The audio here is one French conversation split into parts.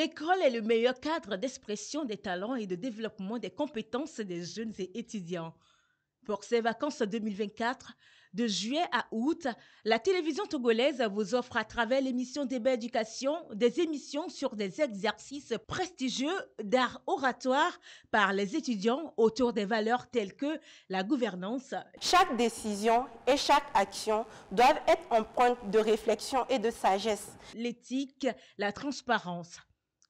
L'école est le meilleur cadre d'expression des talents et de développement des compétences des jeunes et étudiants. Pour ces vacances 2024, de juillet à août, la télévision togolaise vous offre à travers l'émission Débat Éducation des émissions sur des exercices prestigieux d'art oratoire par les étudiants autour des valeurs telles que la gouvernance. Chaque décision et chaque action doivent être empreintes de réflexion et de sagesse. L'éthique, la transparence.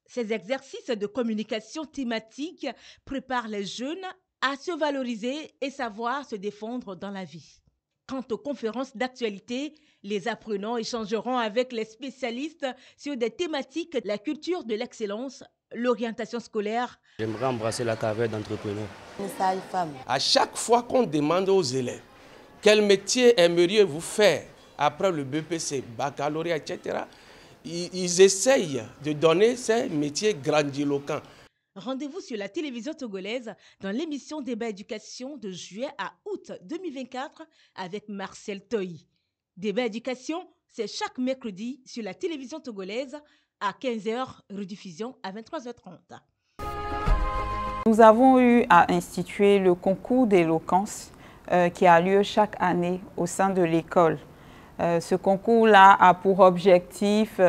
Ces exercices de communication thématique préparent les jeunes à se valoriser et savoir se défendre dans la vie. Quant aux conférences d'actualité, les apprenants échangeront avec les spécialistes sur des thématiques, la culture de l'excellence, l'orientation scolaire. J'aimerais embrasser la carrière d'entrepreneur. À chaque fois qu'on demande aux élèves quel métier aimeriez-vous faire après le BPC, baccalauréat, etc., ils essayent de donner ces métiers grandiloquents. Rendez-vous sur la télévision togolaise dans l'émission Débat Éducation de juillet à août 2024 avec Marcel Toyi. Débat Éducation, c'est chaque mercredi sur la télévision togolaise à 15h, rediffusion à 23h30. Nous avons eu à instituer le concours d'éloquence qui a lieu chaque année au sein de l'école. Ce concours-là a pour objectif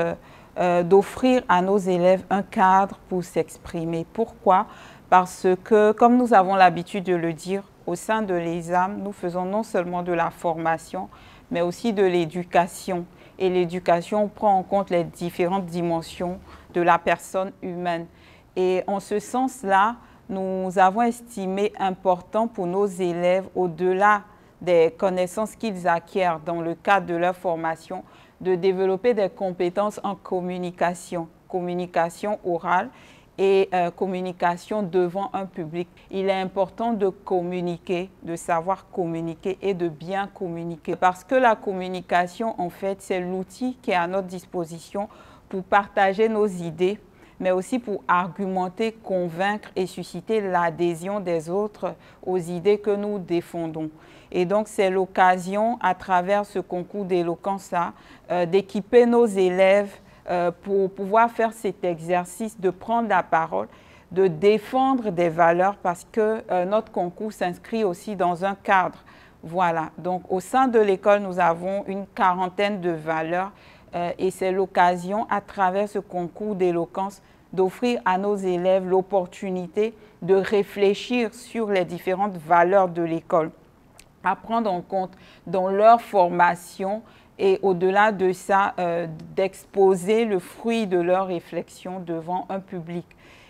d'offrir à nos élèves un cadre pour s'exprimer. Pourquoi? Parce que, comme nous avons l'habitude de le dire, au sein de l'ESAM, nous faisons non seulement de la formation, mais aussi de l'éducation. Et l'éducation prend en compte les différentes dimensions de la personne humaine. Et en ce sens-là, nous avons estimé important pour nos élèves, au-delà des connaissances qu'ils acquièrent dans le cadre de leur formation, de développer des compétences en communication, communication orale et communication devant un public. Il est important de communiquer, de savoir communiquer et de bien communiquer. Parce que la communication, en fait, c'est l'outil qui est à notre disposition pour partager nos idées, mais aussi pour argumenter, convaincre et susciter l'adhésion des autres aux idées que nous défendons. Et donc, c'est l'occasion, à travers ce concours d'éloquence-là, d'équiper nos élèves pour pouvoir faire cet exercice, de prendre la parole, de défendre des valeurs, parce que notre concours s'inscrit aussi dans un cadre. Voilà. Donc, au sein de l'école, nous avons une quarantaine de valeurs et c'est l'occasion, à travers ce concours d'éloquence, d'offrir à nos élèves l'opportunité de réfléchir sur les différentes valeurs de l'école, à prendre en compte dans leur formation et au-delà de ça, d'exposer le fruit de leur réflexion devant un public.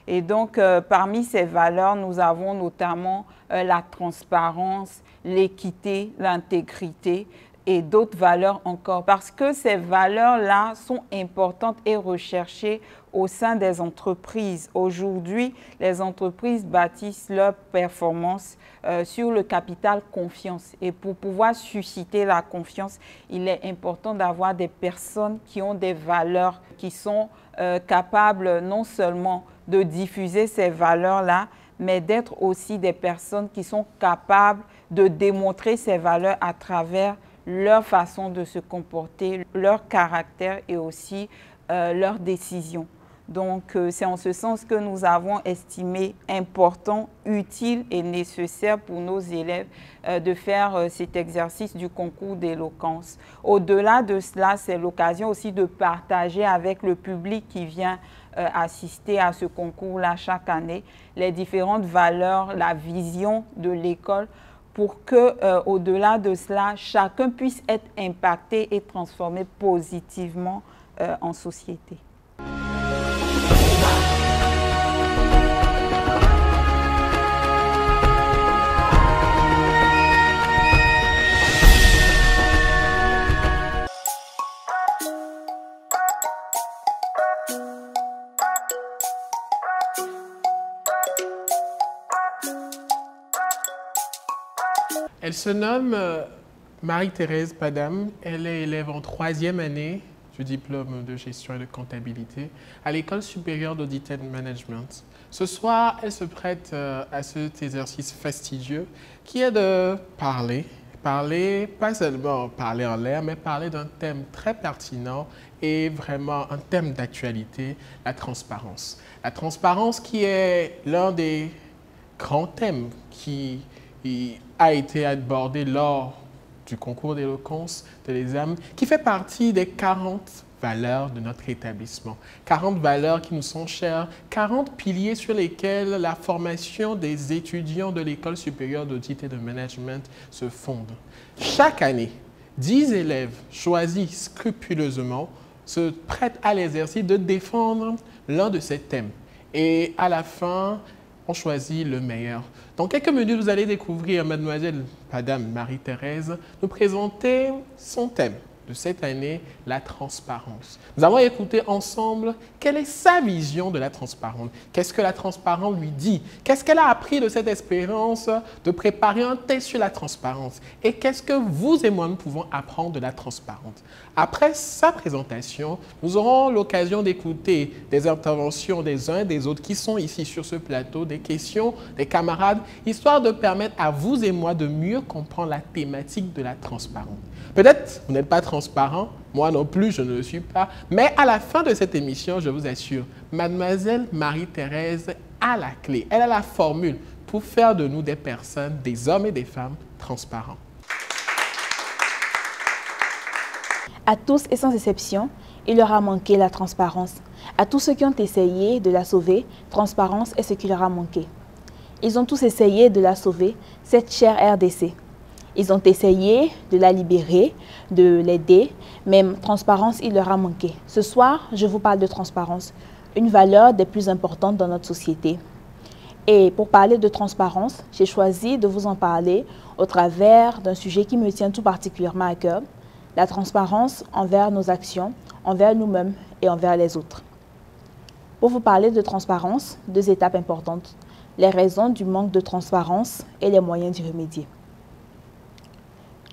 Et donc, parmi ces valeurs, nous avons notamment la transparence, l'équité, l'intégrité et d'autres valeurs encore. Parce que ces valeurs-là sont importantes et recherchées au sein des entreprises. Aujourd'hui, les entreprises bâtissent leur performance sur le capital confiance. Et pour pouvoir susciter la confiance, il est important d'avoir des personnes qui ont des valeurs, qui sont capables non seulement de diffuser ces valeurs-là, mais d'être aussi des personnes qui sont capables de démontrer ces valeurs à travers leur façon de se comporter, leur caractère et aussi leurs décisions. Donc, c'est en ce sens que nous avons estimé important, utile et nécessaire pour nos élèves de faire cet exercice du concours d'éloquence. Au-delà de cela, c'est l'occasion aussi de partager avec le public qui vient assister à ce concours-là chaque année les différentes valeurs, la vision de l'école, pour que, au-delà de cela, chacun puisse être impacté et transformé positivement en société. Elle se nomme Marie-Thérèse Padam. Elle est élève en 3e année du diplôme de gestion et de comptabilité à l'École supérieure d'audit and management. Ce soir, elle se prête à cet exercice fastidieux qui est de parler parler, pas seulement parler en l'air, mais parler d'un thème très pertinent et vraiment un thème d'actualité, la transparence. La transparence qui est l'un des grands thèmes qui a été abordé lors du concours d'éloquence de l'ESAM, qui fait partie des 40 valeurs de notre établissement. 40 valeurs qui nous sont chères, 40 piliers sur lesquels la formation des étudiants de l'École supérieure d'audit et de management se fonde. Chaque année, 10 élèves choisis scrupuleusement se prêtent à l'exercice de défendre l'un de ces thèmes. Et à la fin, on choisit le meilleur. Dans quelques minutes, vous allez découvrir mademoiselle Madame Marie-Thérèse nous présenter son thème de cette année, la transparence. Nous allons écouter ensemble quelle est sa vision de la transparence. Qu'est-ce que la transparence lui dit? Qu'est-ce qu'elle a appris de cette expérience de préparer un test sur la transparence? Et qu'est-ce que vous et moi, nous pouvons apprendre de la transparence? Après sa présentation, nous aurons l'occasion d'écouter des interventions des uns et des autres qui sont ici sur ce plateau, des questions des camarades, histoire de permettre à vous et moi de mieux comprendre la thématique de la transparence. Peut-être vous n'êtes pas transparent, moi non plus, je ne le suis pas, mais à la fin de cette émission, je vous assure, mademoiselle Marie-Thérèse a la clé, elle a la formule pour faire de nous des personnes, des hommes et des femmes transparents. À tous et sans exception, il leur a manqué la transparence. À tous ceux qui ont essayé de la sauver, transparence est ce qui leur a manqué. Ils ont tous essayé de la sauver, cette chère RDC. Ils ont essayé de la libérer, de l'aider, mais transparence, il leur a manqué. Ce soir, je vous parle de transparence, une valeur des plus importantes dans notre société. Et pour parler de transparence, j'ai choisi de vous en parler au travers d'un sujet qui me tient tout particulièrement à cœur, la transparence envers nos actions, envers nous-mêmes et envers les autres. Pour vous parler de transparence, 2 étapes importantes, les raisons du manque de transparence et les moyens d'y remédier.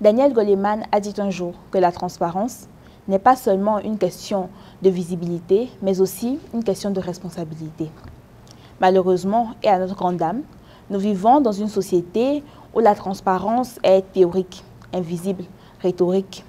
Daniel Goleman a dit un jour que la transparence n'est pas seulement une question de visibilité, mais aussi une question de responsabilité. Malheureusement, et à notre grande dame, nous vivons dans une société où la transparence est théorique, invisible, rhétorique.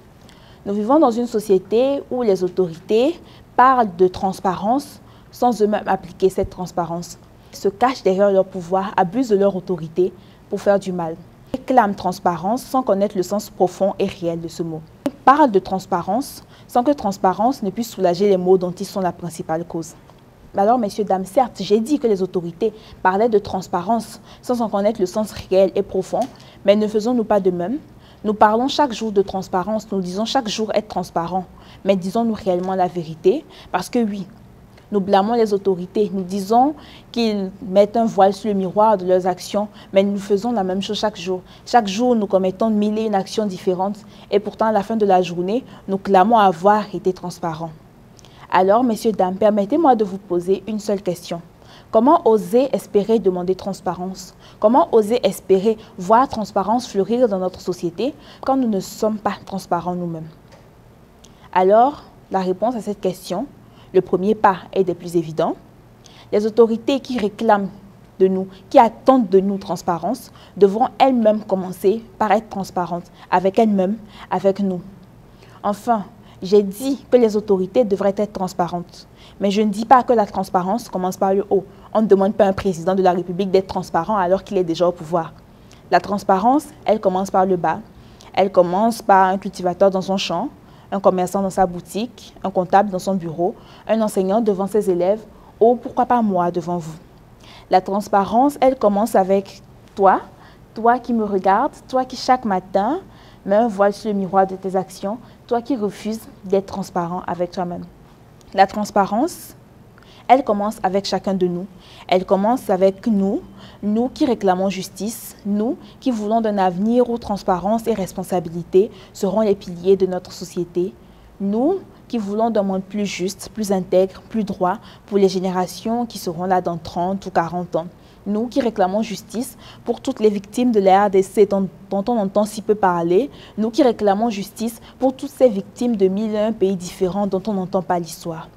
Nous vivons dans une société où les autorités parlent de transparence sans eux-mêmes appliquer cette transparence. Ils se cachent derrière leur pouvoir, abusent de leur autorité pour faire du mal. Ils réclament transparence sans connaître le sens profond et réel de ce mot. Ils parlent de transparence sans que transparence ne puisse soulager les maux dont ils sont la principale cause. Alors, messieurs, dames, certes, j'ai dit que les autorités parlaient de transparence sans en connaître le sens réel et profond, mais ne faisons-nous pas de même? Nous parlons chaque jour de transparence, nous disons chaque jour être transparent, mais disons-nous réellement la vérité? Parce que oui, nous blâmons les autorités, nous disons qu'ils mettent un voile sur le miroir de leurs actions, mais nous faisons la même chose chaque jour. Chaque jour, nous commettons 1001 actions différentes et pourtant, à la fin de la journée, nous clamons avoir été transparents. Alors, messieurs, dames, permettez-moi de vous poser une seule question. Comment oser espérer demander transparence? Comment oser espérer voir transparence fleurir dans notre société quand nous ne sommes pas transparents nous-mêmes? Alors, la réponse à cette question, le premier pas est des plus évidents. Les autorités qui réclament de nous, qui attendent de nous transparence, devront elles-mêmes commencer par être transparentes avec elles-mêmes, avec nous. Enfin, j'ai dit que les autorités devraient être transparentes. Mais je ne dis pas que la transparence commence par le haut. On ne demande pas à un président de la République d'être transparent alors qu'il est déjà au pouvoir. La transparence, elle commence par le bas. Elle commence par un cultivateur dans son champ, un commerçant dans sa boutique, un comptable dans son bureau, un enseignant devant ses élèves ou pourquoi pas moi devant vous. La transparence, elle commence avec toi, toi qui me regardes, toi qui chaque matin mets un voile sur le miroir de tes actions, toi qui refuses d'être transparent avec toi-même. La transparence, elle commence avec chacun de nous. Elle commence avec nous, nous qui réclamons justice, nous qui voulons d'un avenir où transparence et responsabilité seront les piliers de notre société, nous qui voulons d'un monde plus juste, plus intègre, plus droit pour les générations qui seront là dans 30 ou 40 ans. Nous qui réclamons justice pour toutes les victimes de la RDC dont on entend si peu parler, nous qui réclamons justice pour toutes ces victimes de 1001 pays différents dont on n'entend pas l'histoire.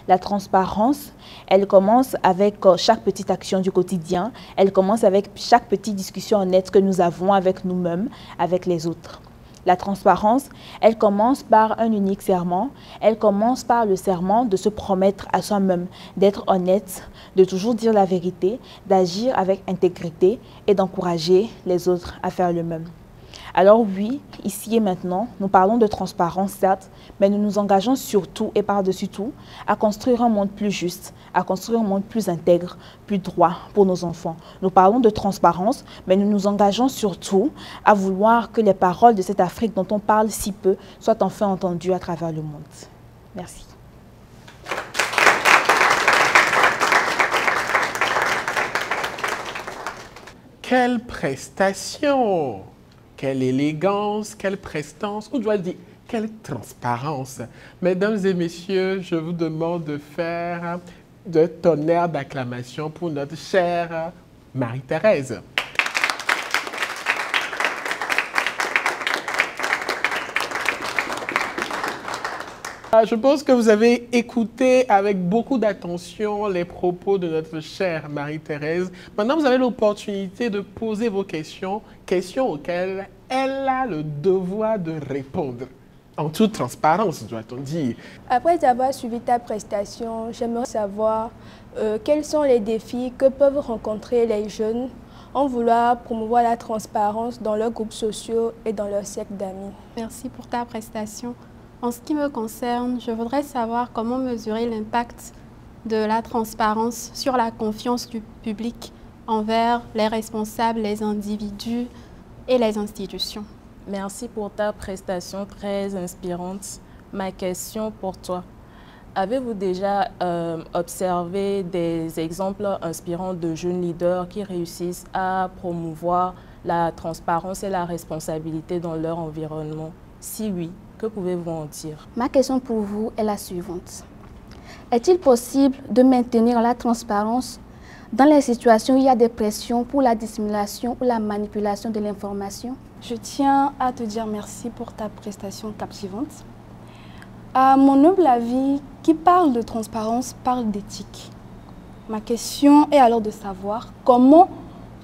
La transparence, elle commence avec chaque petite action du quotidien. Elle commence avec chaque petite discussion honnête que nous avons avec nous-mêmes, avec les autres. La transparence, elle commence par un unique serment. Elle commence par le serment de se promettre à soi-même, d'être honnête, de toujours dire la vérité, d'agir avec intégrité et d'encourager les autres à faire le même. Alors oui, ici et maintenant, nous parlons de transparence, certes, mais nous nous engageons surtout et par-dessus tout à construire un monde plus juste, à construire un monde plus intègre, plus droit pour nos enfants. Nous parlons de transparence, mais nous nous engageons surtout à vouloir que les paroles de cette Afrique dont on parle si peu soient enfin entendues à travers le monde. Merci. Quelle prestation! Quelle élégance, quelle prestance, ou dois-je dire, quelle transparence. Mesdames et messieurs, je vous demande de faire de tonnerre d'acclamation pour notre chère Marie-Thérèse. Je pense que vous avez écouté avec beaucoup d'attention les propos de notre chère Marie-Thérèse. Maintenant, vous avez l'opportunité de poser vos questions, questions auxquelles elle a le devoir de répondre. En toute transparence, doit-on dire. Après avoir suivi ta prestation, j'aimerais savoir quels sont les défis que peuvent rencontrer les jeunes en voulant promouvoir la transparence dans leurs groupes sociaux et dans leur cercle d'amis. Merci pour ta prestation. En ce qui me concerne, je voudrais savoir comment mesurer l'impact de la transparence sur la confiance du public envers les responsables, les individus et les institutions. Merci pour ta prestation très inspirante. Ma question pour toi, avez-vous déjà observé des exemples inspirants de jeunes leaders qui réussissent à promouvoir la transparence et la responsabilité dans leur environnement? Si oui, que pouvez-vous en dire? Ma question pour vous est la suivante. Est-il possible de maintenir la transparence dans les situations où il y a des pressions pour la dissimulation ou la manipulation de l'information? Je tiens à te dire merci pour ta prestation captivante. À mon humble avis, qui parle de transparence parle d'éthique. Ma question est alors de savoir comment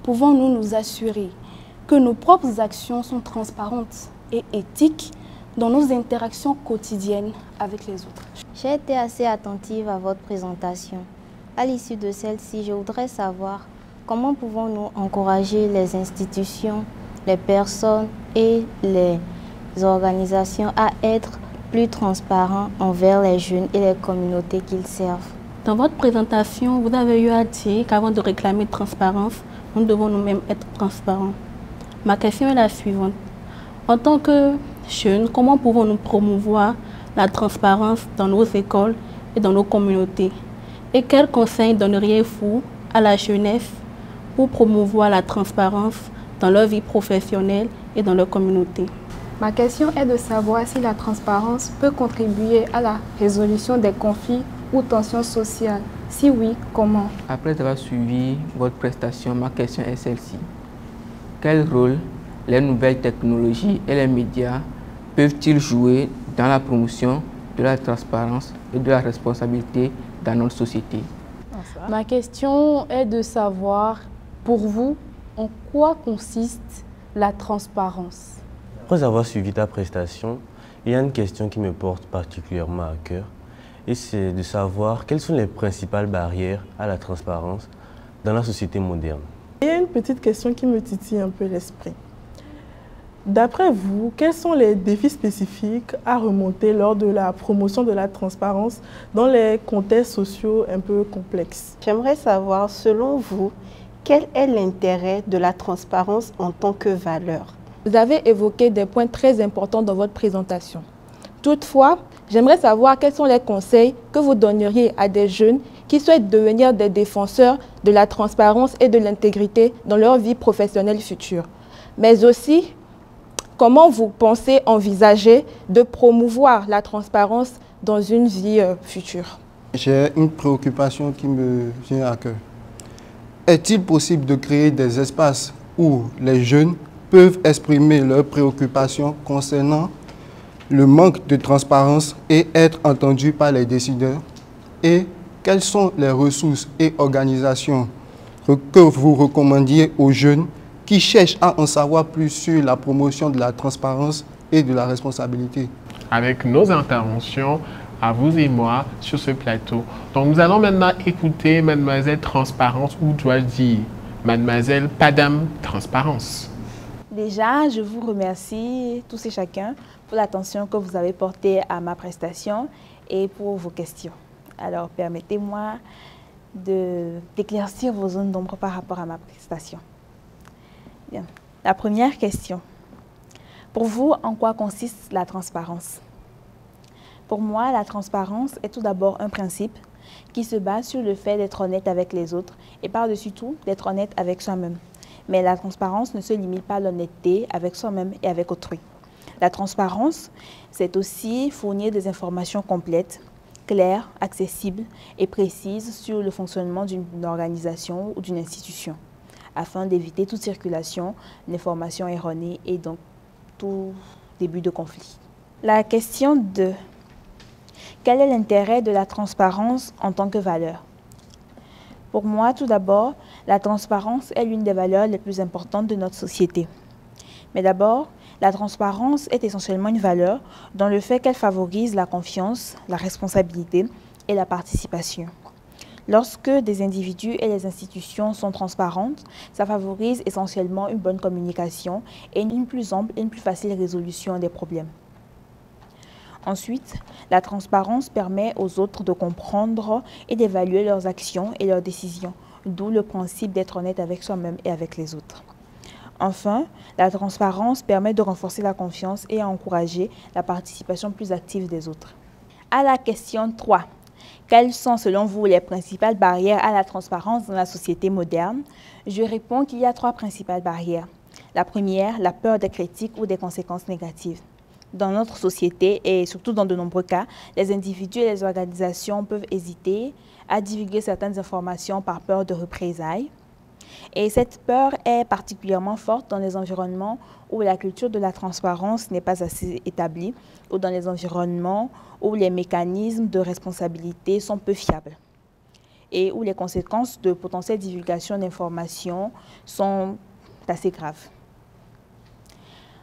pouvons-nous nous assurer que nos propres actions sont transparentes et éthiques dans nos interactions quotidiennes avec les autres. J'ai été assez attentive à votre présentation. À l'issue de celle-ci, je voudrais savoir comment pouvons-nous encourager les institutions, les personnes et les organisations à être plus transparents envers les jeunes et les communautés qu'ils servent. Dans votre présentation, vous avez eu à dire qu'avant de réclamer transparence, nous devons nous-mêmes être transparents. Ma question est la suivante. En tant que jeunes, comment pouvons-nous promouvoir la transparence dans nos écoles et dans nos communautés? Et quels conseils donneriez-vous à la jeunesse pour promouvoir la transparence dans leur vie professionnelle et dans leur communauté? Ma question est de savoir si la transparence peut contribuer à la résolution des conflits ou tensions sociales. Si oui, comment? Après avoir suivi votre prestation, ma question est celle-ci. Quel rôle les nouvelles technologies et les médias peuvent-ils jouer dans la promotion de la transparence et de la responsabilité dans notre société? Ma question est de savoir, pour vous, en quoi consiste la transparence? Après avoir suivi ta prestation, il y a une question qui me porte particulièrement à cœur, et c'est de savoir quelles sont les principales barrières à la transparence dans la société moderne. Il y a une petite question qui me titille un peu l'esprit. D'après vous, quels sont les défis spécifiques à remonter lors de la promotion de la transparence dans les contextes sociaux un peu complexes? J'aimerais savoir, selon vous, quel est l'intérêt de la transparence en tant que valeur? Vous avez évoqué des points très importants dans votre présentation. Toutefois, j'aimerais savoir quels sont les conseils que vous donneriez à des jeunes qui souhaitent devenir des défenseurs de la transparence et de l'intégrité dans leur vie professionnelle future. Mais aussi, comment vous pensez envisager de promouvoir la transparence dans une vie future? J'ai une préoccupation qui me vient à cœur. Est-il possible de créer des espaces où les jeunes peuvent exprimer leurs préoccupations concernant le manque de transparence et être entendus par les décideurs? Et quelles sont les ressources et organisations que vous recommandiez aux jeunes qui cherchent à en savoir plus sur la promotion de la transparence et de la responsabilité? Avec nos interventions, à vous et moi, sur ce plateau. Donc nous allons maintenant écouter Mademoiselle Transparence, ou dois-je dire Mademoiselle Padam Transparence. Déjà, je vous remercie tous et chacun pour l'attention que vous avez portée à ma prestation et pour vos questions. Alors, permettez-moi d'éclaircir vos zones d'ombre par rapport à ma prestation. Bien. La première question. Pour vous, en quoi consiste la transparence? Pour moi, la transparence est tout d'abord un principe qui se base sur le fait d'être honnête avec les autres et par-dessus tout, d'être honnête avec soi-même. Mais la transparence ne se limite pas à l'honnêteté avec soi-même et avec autrui. La transparence, c'est aussi fournir des informations complètes, claires, accessibles et précises sur le fonctionnement d'une organisation ou d'une institution, afin d'éviter toute circulation d'informations erronées et donc tout début de conflit. La question 2. Quel est l'intérêt de la transparence en tant que valeur? Pour moi, tout d'abord, la transparence est l'une des valeurs les plus importantes de notre société. Mais d'abord, la transparence est essentiellement une valeur dans le fait qu'elle favorise la confiance, la responsabilité et la participation. Lorsque des individus et les institutions sont transparentes, ça favorise essentiellement une bonne communication et une plus ample et une plus facile résolution des problèmes. Ensuite, la transparence permet aux autres de comprendre et d'évaluer leurs actions et leurs décisions, d'où le principe d'être honnête avec soi-même et avec les autres. Enfin, la transparence permet de renforcer la confiance et à encourager la participation plus active des autres. À la question 3. Quelles sont selon vous les principales barrières à la transparence dans la société moderne? Je réponds qu'il y a 3 principales barrières. La première, la peur des critiques ou des conséquences négatives. Dans notre société et surtout dans de nombreux cas, les individus et les organisations peuvent hésiter à divulguer certaines informations par peur de représailles. Et cette peur est particulièrement forte dans les environnements où la culture de la transparence n'est pas assez établie ou dans les environnements où les mécanismes de responsabilité sont peu fiables et où les conséquences de potentielle divulgation d'informations sont assez graves.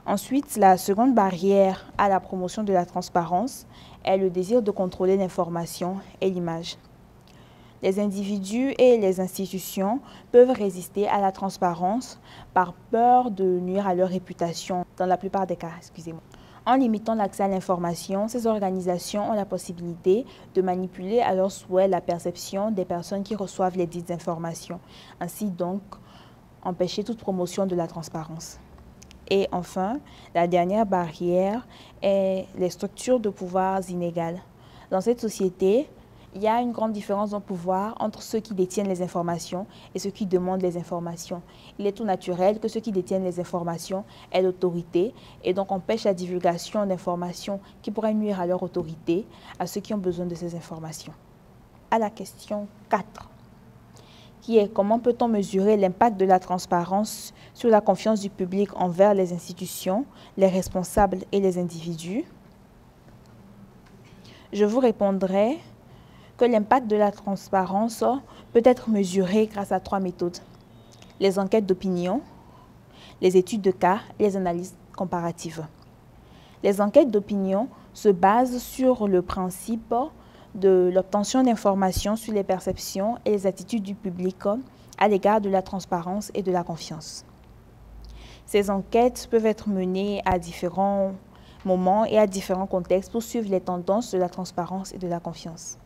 Ensuite, la seconde barrière à la promotion de la transparence est le désir de contrôler l'information et l'image. Les individus et les institutions peuvent résister à la transparence par peur de nuire à leur réputation, dans la plupart des cas, excusez-moi. En limitant l'accès à l'information, ces organisations ont la possibilité de manipuler à leur souhait la perception des personnes qui reçoivent les dites informations, ainsi donc empêcher toute promotion de la transparence. Et enfin, la dernière barrière est les structures de pouvoirs inégales. Dans cette société, il y a une grande différence de pouvoir entre ceux qui détiennent les informations et ceux qui demandent les informations. Il est tout naturel que ceux qui détiennent les informations aient l'autorité et donc empêchent la divulgation d'informations qui pourraient nuire à leur autorité, à ceux qui ont besoin de ces informations. À la question 4, qui est comment peut-on mesurer l'impact de la transparence sur la confiance du public envers les institutions, les responsables et les individus? Je vous répondrai que l'impact de la transparence peut être mesuré grâce à 3 méthodes. Les enquêtes d'opinion, les études de cas et les analyses comparatives. Les enquêtes d'opinion se basent sur le principe de l'obtention d'informations sur les perceptions et les attitudes du public à l'égard de la transparence et de la confiance. Ces enquêtes peuvent être menées à différents moments et à différents contextes pour suivre les tendances de la transparence et de la confiance.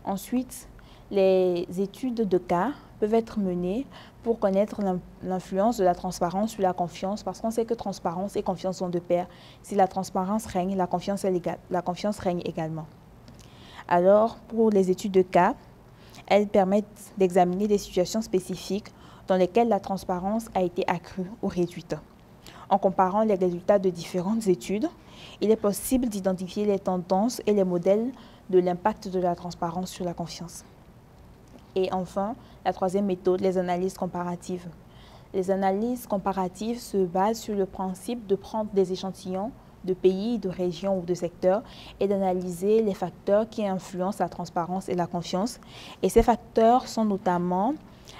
Ensuite, les études de cas peuvent être menées pour connaître l'influence de la transparence sur la confiance, parce qu'on sait que transparence et confiance sont de pair. Si la transparence règne, la confiance règne également. Alors, pour les études de cas, elles permettent d'examiner des situations spécifiques dans lesquelles la transparence a été accrue ou réduite. En comparant les résultats de différentes études, il est possible d'identifier les tendances et les modèles de l'impact de la transparence sur la confiance. Et enfin, la troisième méthode, les analyses comparatives. Les analyses comparatives se basent sur le principe de prendre des échantillons de pays, de régions ou de secteurs et d'analyser les facteurs qui influencent la transparence et la confiance. Et ces facteurs sont notamment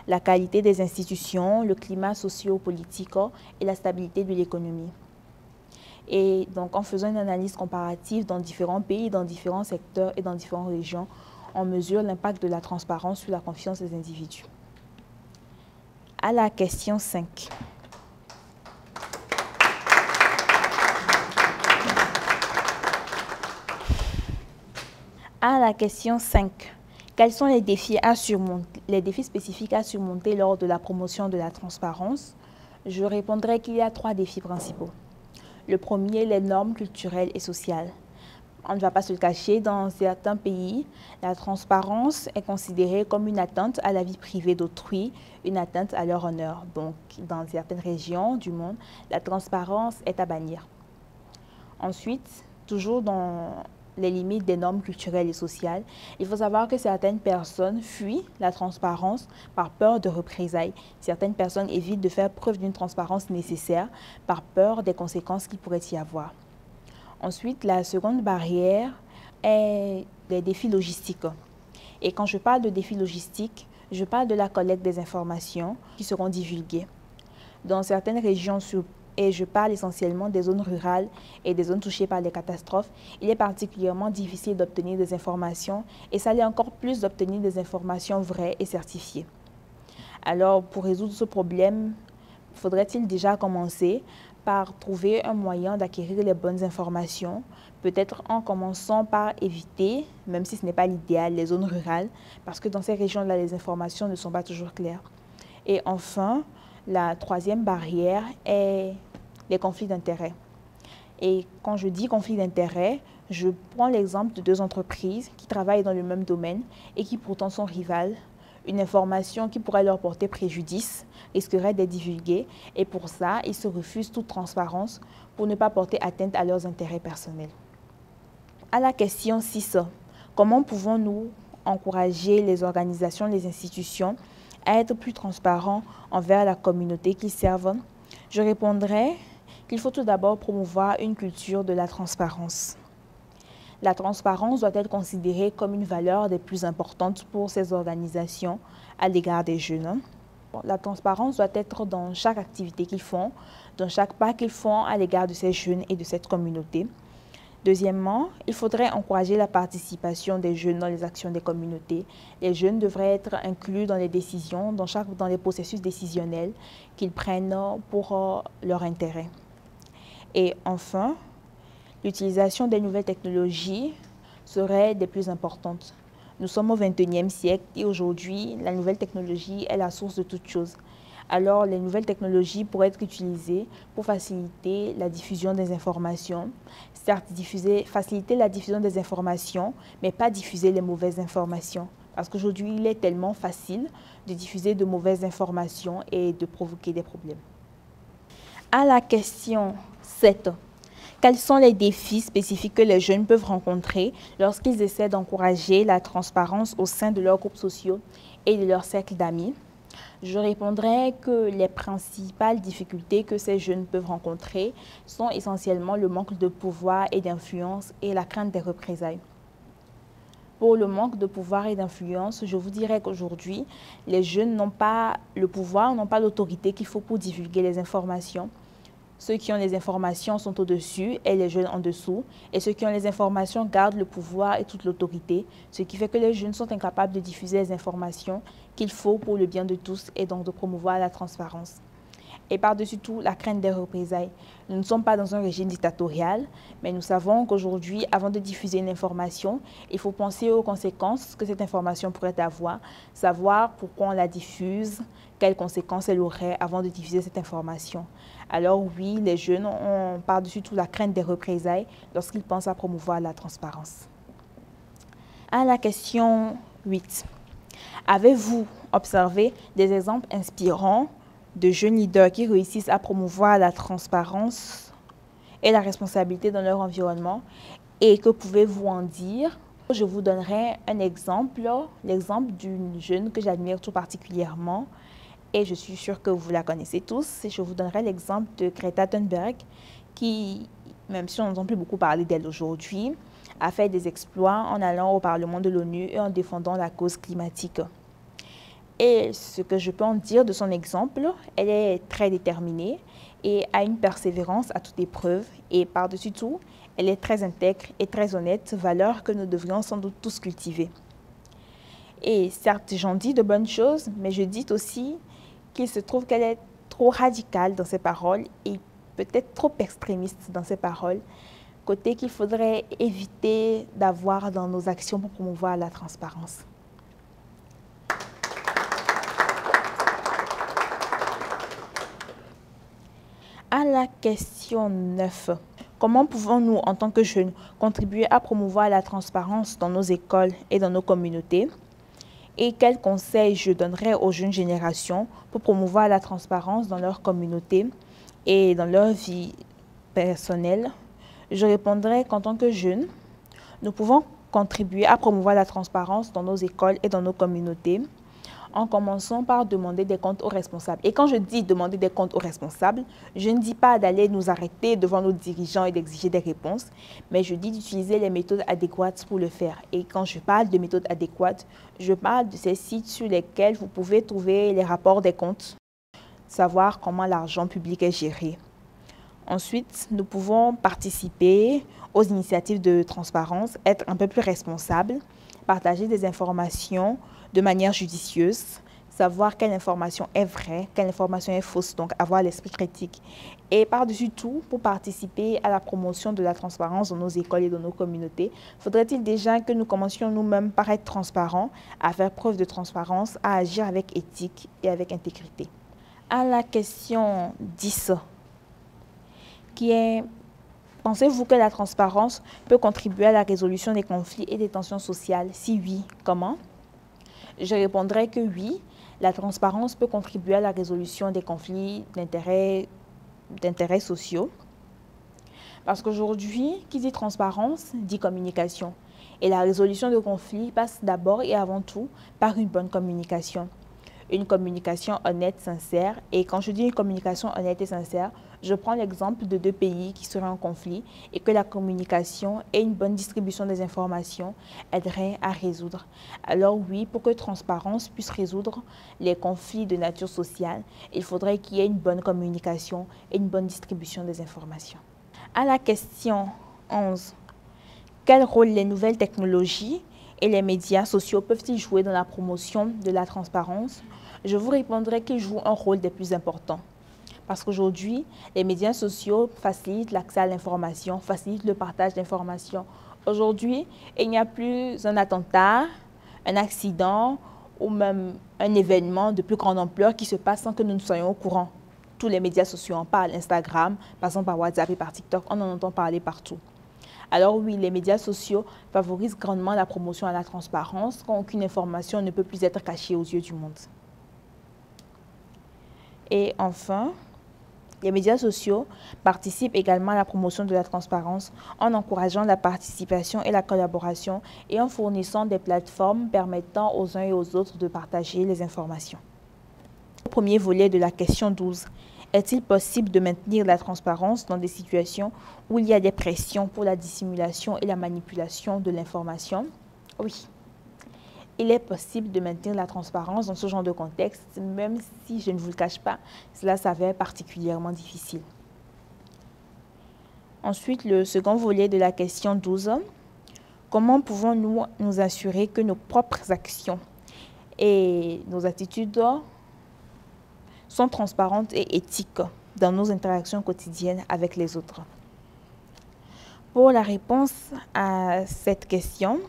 la qualité des institutions, le climat socio-politique et la stabilité de l'économie. Et donc, en faisant une analyse comparative dans différents pays, dans différents secteurs et dans différentes régions, on mesure l'impact de la transparence sur la confiance des individus. À la question 5. À la question 5. Quels sont les défis spécifiques à surmonter lors de la promotion de la transparence? Je répondrai qu'il y a 3 défis principaux. Le premier, les normes culturelles et sociales. On ne va pas se le cacher, dans certains pays, la transparence est considérée comme une atteinte à la vie privée d'autrui, une atteinte à leur honneur. Donc, dans certaines régions du monde, la transparence est à bannir. Ensuite, toujours dans les limites des normes culturelles et sociales, il faut savoir que certaines personnes fuient la transparence par peur de représailles. Certaines personnes évitent de faire preuve d'une transparence nécessaire par peur des conséquences qu'il pourrait y avoir. Ensuite, la seconde barrière est les défis logistiques. Et quand je parle de défis logistiques, je parle de la collecte des informations qui seront divulguées. Dans certaines régions, et je parle essentiellement des zones rurales et des zones touchées par les catastrophes, il est particulièrement difficile d'obtenir des informations et ça l'est encore plus d'obtenir des informations vraies et certifiées. Alors, pour résoudre ce problème, faudrait-il déjà commencer par trouver un moyen d'acquérir les bonnes informations, peut-être en commençant par éviter, même si ce n'est pas l'idéal, les zones rurales, parce que dans ces régions-là, les informations ne sont pas toujours claires. Et enfin, la troisième barrière est les conflits d'intérêts. Et quand je dis conflit d'intérêts, je prends l'exemple de 2 entreprises qui travaillent dans le même domaine et qui pourtant sont rivales. Une information qui pourrait leur porter préjudice risquerait d'être divulguée et pour ça, ils se refusent toute transparence pour ne pas porter atteinte à leurs intérêts personnels. À la question 6, comment pouvons-nous encourager les organisations, les institutions à être plus transparents envers la communauté qu'ils servent? Je répondrai qu'il faut tout d'abord promouvoir une culture de la transparence. La transparence doit être considérée comme une valeur des plus importantes pour ces organisations à l'égard des jeunes. La transparence doit être dans chaque activité qu'ils font, dans chaque pas qu'ils font à l'égard de ces jeunes et de cette communauté. Deuxièmement, il faudrait encourager la participation des jeunes dans les actions des communautés. Les jeunes devraient être inclus dans les décisions, dans les processus décisionnels qu'ils prennent pour leur intérêt. Et enfin, l'utilisation des nouvelles technologies serait des plus importantes. Nous sommes au XXIe siècle et aujourd'hui, la nouvelle technologie est la source de toutes choses. Alors, les nouvelles technologies pourraient être utilisées pour faciliter la diffusion des informations. Certes, faciliter la diffusion des informations, mais pas diffuser les mauvaises informations. Parce qu'aujourd'hui, il est tellement facile de diffuser de mauvaises informations et de provoquer des problèmes. À la question 7. Quels sont les défis spécifiques que les jeunes peuvent rencontrer lorsqu'ils essaient d'encourager la transparence au sein de leurs groupes sociaux et de leur cercle d'amis? Je répondrai que les principales difficultés que ces jeunes peuvent rencontrer sont essentiellement le manque de pouvoir et d'influence et la crainte des représailles. Pour le manque de pouvoir et d'influence, je vous dirais qu'aujourd'hui, les jeunes n'ont pas le pouvoir, n'ont pas l'autorité qu'il faut pour divulguer les informations. Ceux qui ont les informations sont au-dessus et les jeunes en dessous. Et ceux qui ont les informations gardent le pouvoir et toute l'autorité, ce qui fait que les jeunes sont incapables de diffuser les informations qu'il faut pour le bien de tous et donc de promouvoir la transparence. Et par-dessus tout, la crainte des représailles. Nous ne sommes pas dans un régime dictatorial, mais nous savons qu'aujourd'hui, avant de diffuser une information, il faut penser aux conséquences que cette information pourrait avoir, savoir pourquoi on la diffuse, quelles conséquences elle aurait avant de diffuser cette information. Alors oui, les jeunes ont par-dessus tout la crainte des représailles lorsqu'ils pensent à promouvoir la transparence. À la question 8. Avez-vous observé des exemples inspirants de jeunes leaders qui réussissent à promouvoir la transparence et la responsabilité dans leur environnement? Et que pouvez-vous en dire? Je vous donnerai un exemple, l'exemple d'une jeune que j'admire tout particulièrement. Et je suis sûre que vous la connaissez tous. Je vous donnerai l'exemple de Greta Thunberg, qui même si on n'entend plus beaucoup parler d'elle aujourd'hui, a fait des exploits en allant au Parlement de l'ONU et en défendant la cause climatique. Et ce que je peux en dire de son exemple, elle est très déterminée et a une persévérance à toute épreuve. Et par-dessus tout, elle est très intègre et très honnête, valeur que nous devrions sans doute tous cultiver. Et certes, j'en dis de bonnes choses, mais je dis aussi qu'il se trouve qu'elle est trop radicale dans ses paroles et peut-être trop extrémiste dans ses paroles, côté qu'il faudrait éviter d'avoir dans nos actions pour promouvoir la transparence. À la question 9, comment pouvons-nous, en tant que jeunes, contribuer à promouvoir la transparence dans nos écoles et dans nos communautés? Et quels conseils je donnerais aux jeunes générations pour promouvoir la transparence dans leur communauté et dans leur vie personnelle? Je répondrai qu'en tant que jeunes, nous pouvons contribuer à promouvoir la transparence dans nos écoles et dans nos communautés en commençant par demander des comptes aux responsables. Et quand je dis demander des comptes aux responsables, je ne dis pas d'aller nous arrêter devant nos dirigeants et d'exiger des réponses, mais je dis d'utiliser les méthodes adéquates pour le faire. Et quand je parle de méthodes adéquates, je parle de ces sites sur lesquels vous pouvez trouver les rapports des comptes, savoir comment l'argent public est géré. Ensuite, nous pouvons participer aux initiatives de transparence, être un peu plus responsables, partager des informations de manière judicieuse, savoir quelle information est vraie, quelle information est fausse, donc avoir l'esprit critique. Et par-dessus tout, pour participer à la promotion de la transparence dans nos écoles et dans nos communautés, faudrait-il déjà que nous commencions nous-mêmes par être transparents, à faire preuve de transparence, à agir avec éthique et avec intégrité. À la question 10, qui est: pensez-vous que la transparence peut contribuer à la résolution des conflits et des tensions sociales? Si oui, comment? Je répondrai que oui, la transparence peut contribuer à la résolution des conflits d'intérêts sociaux. Parce qu'aujourd'hui, qui dit transparence, dit communication. Et la résolution de conflits passe d'abord et avant tout par une bonne communication. Une communication honnête, sincère. Et quand je dis une communication honnête et sincère, je prends l'exemple de deux pays qui seraient en conflit et que la communication et une bonne distribution des informations aideraient à résoudre. Alors oui, pour que transparence puisse résoudre les conflits de nature sociale, il faudrait qu'il y ait une bonne communication et une bonne distribution des informations. À la question 11, quel rôle les nouvelles technologies et les médias sociaux peuvent-ils jouer dans la promotion de la transparence? Je vous répondrai qu'ils jouent un rôle des plus importants. Parce qu'aujourd'hui, les médias sociaux facilitent l'accès à l'information, facilitent le partage d'informations. Aujourd'hui, il n'y a plus un attentat, un accident ou même un événement de plus grande ampleur qui se passe sans que nous ne soyons au courant. Tous les médias sociaux en parlent, Instagram, passant par WhatsApp et par TikTok, on en entend parler partout. Alors oui, les médias sociaux favorisent grandement la promotion à la transparence quand aucune information ne peut plus être cachée aux yeux du monde. Et enfin, les médias sociaux participent également à la promotion de la transparence en encourageant la participation et la collaboration et en fournissant des plateformes permettant aux uns et aux autres de partager les informations. Au premier volet de la question 12, est-il possible de maintenir la transparence dans des situations où il y a des pressions pour la dissimulation et la manipulation de l'information? Oui. Il est possible de maintenir la transparence dans ce genre de contexte, même si, je ne vous le cache pas, cela s'avère particulièrement difficile. Ensuite, le second volet de la question 12, comment pouvons-nous nous assurer que nos propres actions et nos attitudes sont transparentes et éthiques dans nos interactions quotidiennes avec les autres? Pour la réponse à cette question,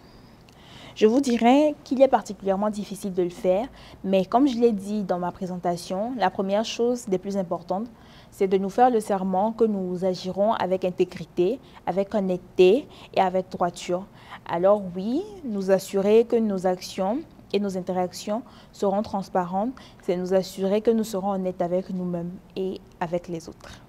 je vous dirais qu'il est particulièrement difficile de le faire, mais comme je l'ai dit dans ma présentation, la première chose des plus importantes, c'est de nous faire le serment que nous agirons avec intégrité, avec honnêteté et avec droiture. Alors oui, nous assurer que nos actions et nos interactions seront transparentes, c'est nous assurer que nous serons honnêtes avec nous-mêmes et avec les autres.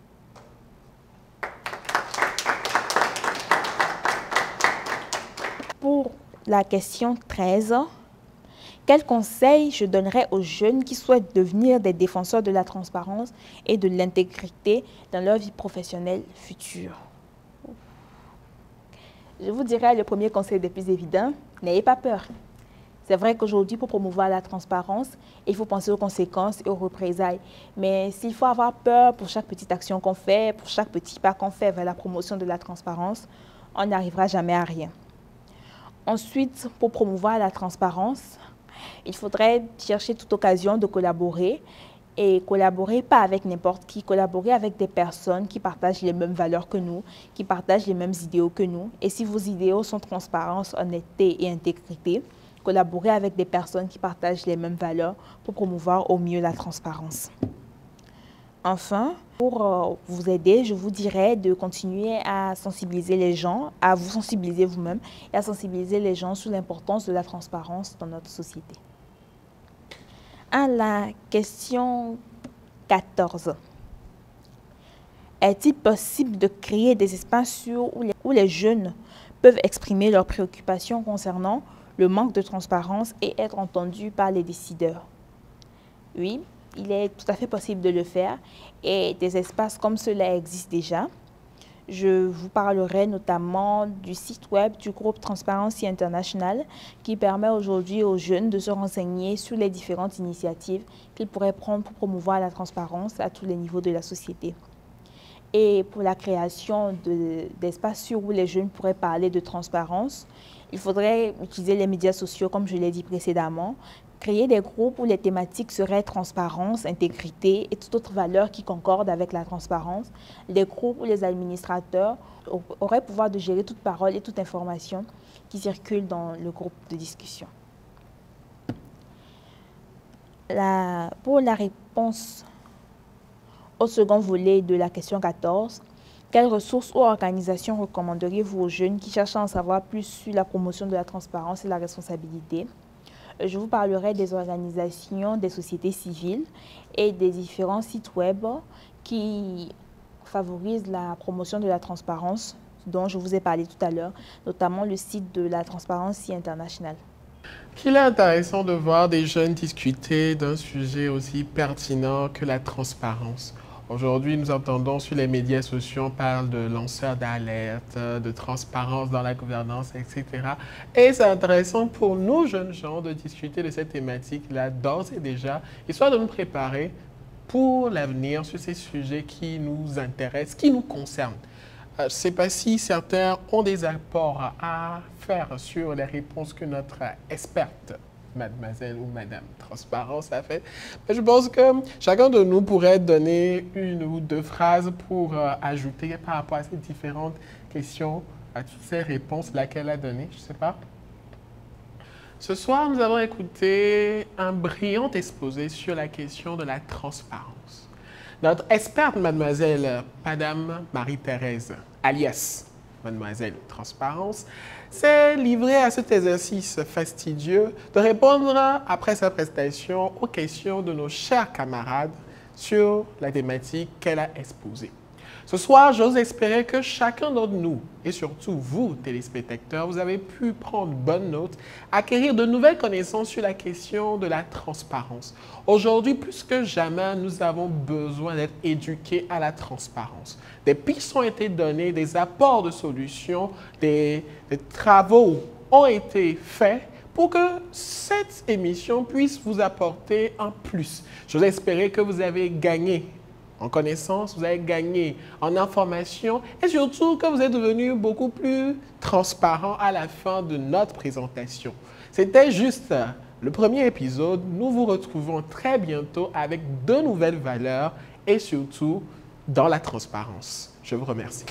Pour la question 13, quel conseil je donnerais aux jeunes qui souhaitent devenir des défenseurs de la transparence et de l'intégrité dans leur vie professionnelle future? Je vous dirais le premier conseil le plus évident, n'ayez pas peur. C'est vrai qu'aujourd'hui, pour promouvoir la transparence, il faut penser aux conséquences et aux représailles. Mais s'il faut avoir peur pour chaque petite action qu'on fait, pour chaque petit pas qu'on fait vers la promotion de la transparence, on n'arrivera jamais à rien. Ensuite, pour promouvoir la transparence, il faudrait chercher toute occasion de collaborer. Et collaborer pas avec n'importe qui, collaborer avec des personnes qui partagent les mêmes valeurs que nous, qui partagent les mêmes idéaux que nous. Et si vos idéaux sont transparence, honnêteté et intégrité, collaborer avec des personnes qui partagent les mêmes valeurs pour promouvoir au mieux la transparence. Enfin, pour vous aider, je vous dirais de continuer à sensibiliser les gens, à vous sensibiliser vous-même et à sensibiliser les gens sur l'importance de la transparence dans notre société. À la question 14. Est-il possible de créer des espaces où les jeunes peuvent exprimer leurs préoccupations concernant le manque de transparence et être entendus par les décideurs? Oui, il est tout à fait possible de le faire et des espaces comme cela existent déjà. Je vous parlerai notamment du site web du groupe Transparency International qui permet aujourd'hui aux jeunes de se renseigner sur les différentes initiatives qu'ils pourraient prendre pour promouvoir la transparence à tous les niveaux de la société. Et pour la création d'espaces où les jeunes pourraient parler de transparence, il faudrait utiliser les médias sociaux comme je l'ai dit précédemment, créer des groupes où les thématiques seraient transparence, intégrité et toute autre valeur qui concorde avec la transparence. Des groupes où les administrateurs auraient pouvoir de gérer toute parole et toute information qui circule dans le groupe de discussion. Pour la réponse au second volet de la question 14, quelles ressources ou organisations recommanderiez-vous aux jeunes qui cherchent à en savoir plus sur la promotion de la transparence et la responsabilité? Je vous parlerai des organisations, des sociétés civiles et des différents sites web qui favorisent la promotion de la transparence dont je vous ai parlé tout à l'heure, notamment le site de la Transparency International. Il est intéressant de voir des jeunes discuter d'un sujet aussi pertinent que la transparence. Aujourd'hui, nous entendons sur les médias sociaux, on parle de lanceurs d'alerte, de transparence dans la gouvernance, etc. Et c'est intéressant pour nous, jeunes gens, de discuter de cette thématique-là d'ores et déjà, histoire de nous préparer pour l'avenir sur ces sujets qui nous intéressent, qui nous concernent. Je ne sais pas si certains ont des apports à faire sur les réponses que notre experte, mademoiselle ou madame Transparence a fait. Mais je pense que chacun de nous pourrait donner une ou deux phrases pour ajouter par rapport à ces différentes questions, à toutes ces réponses-là qu'elle a données. Je ne sais pas. Ce soir, nous avons écouté un brillant exposé sur la question de la transparence. Notre experte, mademoiselle Madame Marie-Thérèse, alias Mademoiselle Transparence, s'est livrée à cet exercice fastidieux de répondre après sa prestation aux questions de nos chers camarades sur la thématique qu'elle a exposée. Ce soir, j'ose espérer que chacun d'entre nous, et surtout vous, téléspectateurs, vous avez pu prendre bonne note, acquérir de nouvelles connaissances sur la question de la transparence. Aujourd'hui, plus que jamais, nous avons besoin d'être éduqués à la transparence. Des pistes ont été données, des apports de solutions, des travaux ont été faits pour que cette émission puisse vous apporter un plus. J'ose espérer que vous avez gagné en connaissance, vous avez gagné en information et surtout que vous êtes devenu beaucoup plus transparent à la fin de notre présentation. C'était juste le premier épisode. Nous vous retrouvons très bientôt avec de nouvelles valeurs et surtout dans la transparence. Je vous remercie.